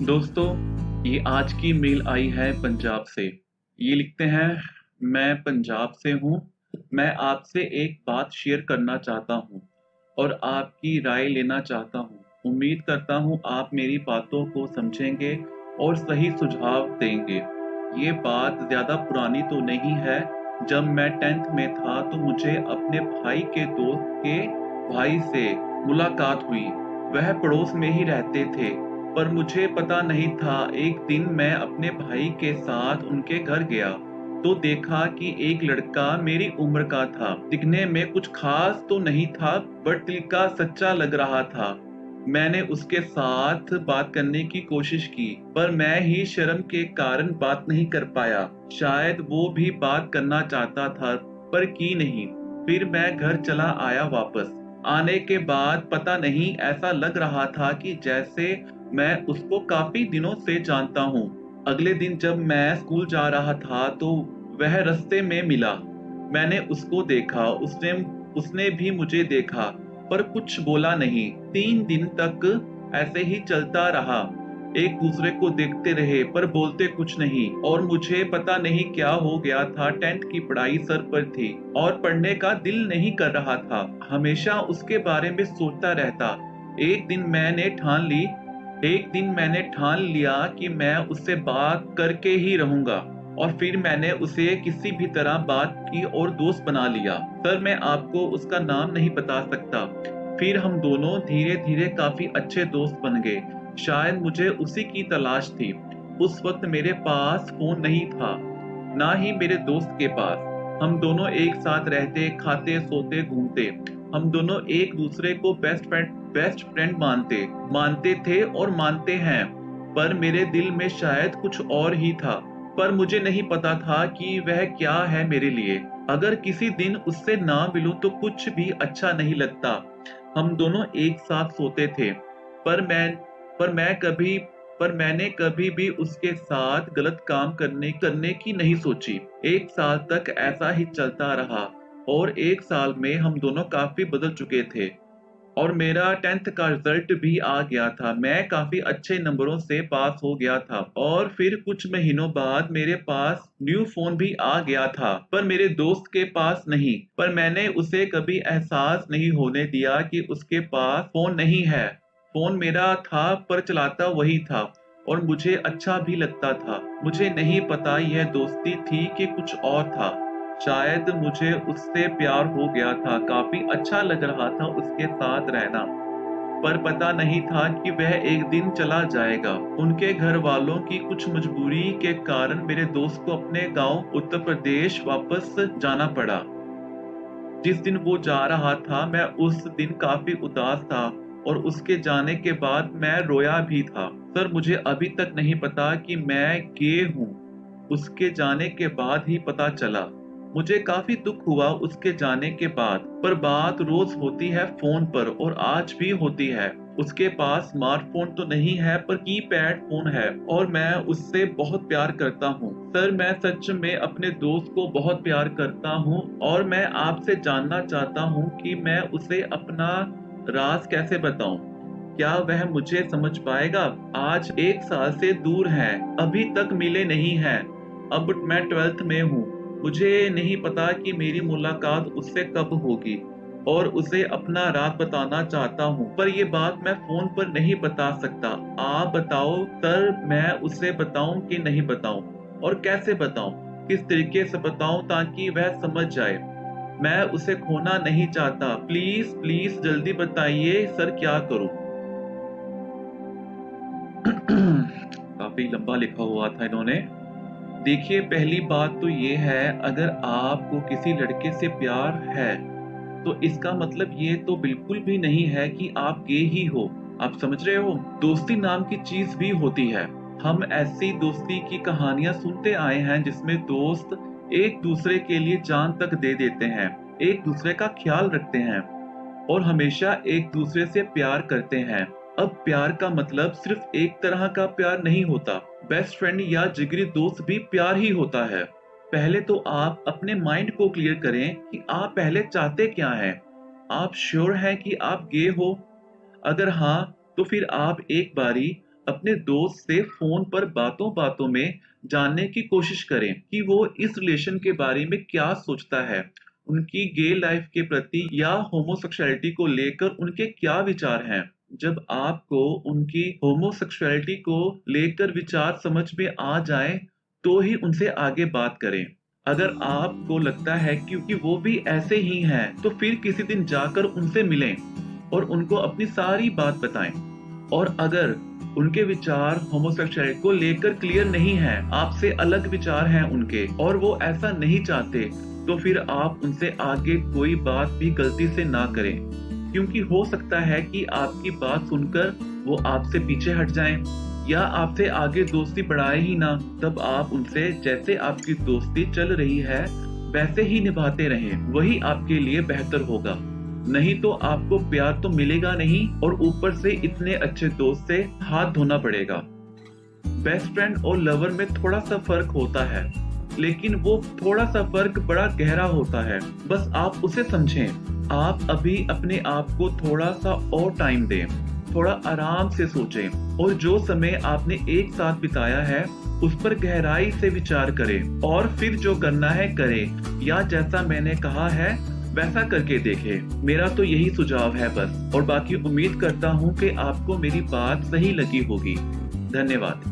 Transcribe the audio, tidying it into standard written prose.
दोस्तों, ये आज की मेल आई है पंजाब से। ये लिखते हैं, मैं पंजाब से हूँ। मैं आपसे एक बात शेयर करना चाहता हूँ और आपकी राय लेना चाहता हूँ। उम्मीद करता हूँ आप मेरी बातों को समझेंगे और सही सुझाव देंगे। ये बात ज़्यादा पुरानी तो नहीं है। जब मैं 10th में था तो मुझे अपने भाई के दोस्त के भाई से मुलाकात हुई। वह पड़ोस में ही रहते थे, पर मुझे पता नहीं था। एक दिन मैं अपने भाई के साथ उनके घर गया तो देखा कि एक लड़का मेरी उम्र का था। दिखने में कुछ खास तो नहीं था, बट दिल का सच्चा लग रहा था। मैंने उसके साथ बात करने की कोशिश की, पर मैं ही शर्म के कारण बात नहीं कर पाया। शायद वो भी बात करना चाहता था, पर की नहीं। फिर मैं घर चला आया। वापस आने के बाद पता नहीं, ऐसा लग रहा था कि जैसे मैं उसको काफी दिनों से जानता हूँ। अगले दिन जब मैं स्कूल जा रहा था तो वह रास्ते में मिला। मैंने उसको देखा, उसने उसने भी मुझे देखा, पर कुछ बोला नहीं। 3 दिन तक ऐसे ही चलता रहा। एक दूसरे को देखते रहे पर बोलते कुछ नहीं। और मुझे पता नहीं क्या हो गया था। 10th की पढ़ाई सर पर थी और पढ़ने का दिल नहीं कर रहा था। हमेशा उसके बारे में सोचता रहता। एक दिन मैंने ठान ली एक दिन मैंने ठान लिया कि मैं उससे बात करके ही रहूंगा। और फिर मैंने उसे किसी भी तरह बात की और दोस्त बना लिया। सर, मैं आपको उसका नाम नहीं बता सकता। फिर हम दोनों धीरे धीरे काफी अच्छे दोस्त बन गए। शायद मुझे उसी की तलाश थी। उस वक्त मेरे पास फोन नहीं था, ना ही मेरे दोस्त के पास। हम दोनों एक साथ रहते, खाते, सोते, घूमते। हम दोनों एक दूसरे को बेस्ट फ्रेंड मानते मानते थे और मानते हैं। पर मेरे दिल में शायद कुछ और ही था, पर मुझे नहीं पता था कि वह क्या है मेरे लिए। अगर किसी दिन उससे ना मिलूं तो कुछ भी अच्छा नहीं लगता। हम दोनों एक साथ सोते थे, पर मैं पर मैं कभी पर मैंने कभी भी उसके साथ गलत काम करने की नहीं सोची। 1 साल तक ऐसा ही चलता रहा और 1 साल में हम दोनों काफी बदल चुके थे। और मेरा 10th का रिजल्ट भी आ गया था। मैं काफी अच्छे नंबरों से पास हो गया था और फिर कुछ महीनों बाद मेरे पास न्यू फोन भी आ गया था, पर मेरे दोस्त के पास नहीं। पर मैंने उसे कभी एहसास नहीं होने दिया कि उसके पास फोन नहीं है। फोन मेरा था, पर चलाता वही था और मुझे अच्छा भी लगता था। मुझे नहीं पता यह दोस्ती थी कि कुछ और था। शायद मुझे उससे प्यार हो गया था। काफी अच्छा लग रहा था उसके साथ रहना, पर पता नहीं था कि वह एक दिन चला जाएगा। उनके घर वालों की कुछ मजबूरी के कारण मेरे दोस्त को अपने गांव उत्तर प्रदेश वापस जाना पड़ा। जिस दिन वो जा रहा था मैं उस दिन काफी उदास था और उसके जाने के बाद मैं रोया भी था। सर, मुझे अभी तक नहीं पता कि मैं गे हूँ। उसके जाने के बाद ही पता चला। मुझे काफी दुख हुआ उसके जाने के बाद, पर बात रोज होती है फोन पर और आज भी होती है। उसके पास स्मार्टफोन तो नहीं है, पर कीपैड फोन है और मैं उससे बहुत प्यार करता हूँ। सर, मैं सच में अपने दोस्त को बहुत प्यार करता हूँ और मैं आपसे जानना चाहता हूँ कि मैं उसे अपना राज कैसे बताऊं। क्या वह मुझे समझ पाएगा? आज 1 साल से दूर हैं, अभी तक मिले नहीं हैं। अब मैं 12th में हूँ। मुझे नहीं पता कि मेरी मुलाकात उससे कब होगी और उसे अपना राज बताना चाहता हूँ, पर ये बात मैं फोन पर नहीं बता सकता। आप बताओ सर, मैं उसे बताऊं कि नहीं बताऊं, और कैसे बताऊं, किस तरीके से बताऊं ताकि वह समझ जाए। मैं उसे खोना नहीं चाहता। प्लीज प्लीज जल्दी बताइए सर, क्या करूं? काफी लंबा लिखा हुआ था इन्होंने। देखिए, पहली बात तो ये है, अगर आपको किसी लड़के से प्यार है तो इसका मतलब ये तो बिल्कुल भी नहीं है कि आप गे ही हो। आप समझ रहे हो? दोस्ती नाम की चीज भी होती है। हम ऐसी दोस्ती की कहानियां सुनते आए हैं जिसमें दोस्त एक दूसरे के लिए जान तक दे देते हैं, एक दूसरे का ख्याल रखते हैं और हमेशा एक दूसरे से प्यार करते हैं। अब प्यार का मतलब सिर्फ एक तरह का प्यार नहीं होता। बेस्ट फ्रेंड या जिगरी दोस्त भी प्यार ही होता है। पहले तो आप अपने माइंड को क्लियर करें कि आप पहले चाहते क्या हैं। आप श्योर हैं कि आप गे हो? अगर हाँ, तो फिर आप एक बारी अपने दोस्त से फोन पर बातों बातों में जानने की कोशिश करें कि वो इस रिलेशन के बारे में क्या सोचता है, उनकी गे लाइफ के प्रति या होमोसेक्सुअलिटी को लेकर उनके क्या विचार हैं। जब आपको उनकी होमोसेक्सुअलिटी को लेकर विचार समझ में आ जाए तो ही उनसे आगे बात करें। अगर आपको लगता है क्योंकि वो भी ऐसे ही हैं, तो फिर किसी दिन जाकर उनसे मिलें और उनको अपनी सारी बात बताएं। और अगर उनके विचार होमोसेक्सुअलिटी को लेकर क्लियर नहीं है, आपसे अलग विचार हैं उनके और वो ऐसा नहीं चाहते, तो फिर आप उनसे आगे कोई बात भी गलती से ना करें, क्योंकि हो सकता है कि आपकी बात सुनकर वो आपसे पीछे हट जाएं या आपसे आगे दोस्ती बढ़ाए ही ना। तब आप उनसे जैसे आपकी दोस्ती चल रही है वैसे ही निभाते रहें, वही आपके लिए बेहतर होगा। नहीं तो आपको प्यार तो मिलेगा नहीं और ऊपर से इतने अच्छे दोस्त से हाथ धोना पड़ेगा। बेस्ट फ्रेंड और लवर में थोड़ा सा फर्क होता है, लेकिन वो थोड़ा सा फर्क बड़ा गहरा होता है, बस आप उसे समझें। आप अभी अपने आप को थोड़ा सा और टाइम दें, थोड़ा आराम से सोचें और जो समय आपने एक साथ बिताया है उस पर गहराई से विचार करें और फिर जो करना है करें, या जैसा मैंने कहा है वैसा करके देखें। मेरा तो यही सुझाव है बस, और बाकी उम्मीद करता हूँ कि आपको मेरी बात सही लगी होगी। धन्यवाद।